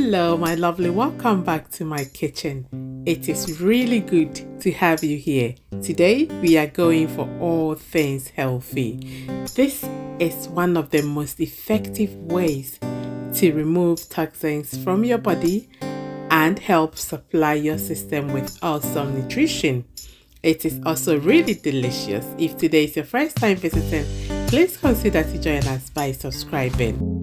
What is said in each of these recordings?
Hello my lovely, welcome back to my kitchen. It is really good to have you here. Today we are going for all things healthy. This is one of the most effective ways to remove toxins from your body and help supply your system with awesome nutrition. It is also really delicious. If today is your first time visiting, please consider to join us by subscribing.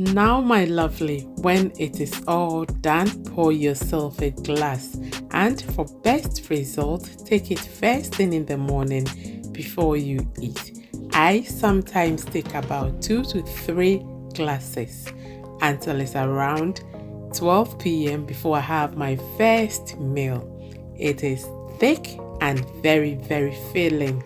Now my lovely, when it is all done, pour yourself a glass, and for best result, take it first thing in the morning before you eat. I sometimes take about 2 to 3 glasses until it's around 12 p.m. before I have my first meal. It is thick and very filling.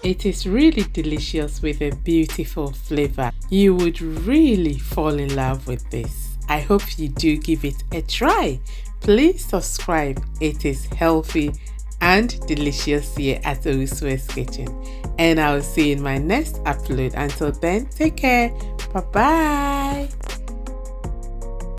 It is really delicious with a beautiful flavor. You would really fall in love with this. I hope you do give it a try. Please subscribe. It is healthy and delicious here at Owusu's Kitchen. And I will see you in my next upload. Until then, take care. Bye bye.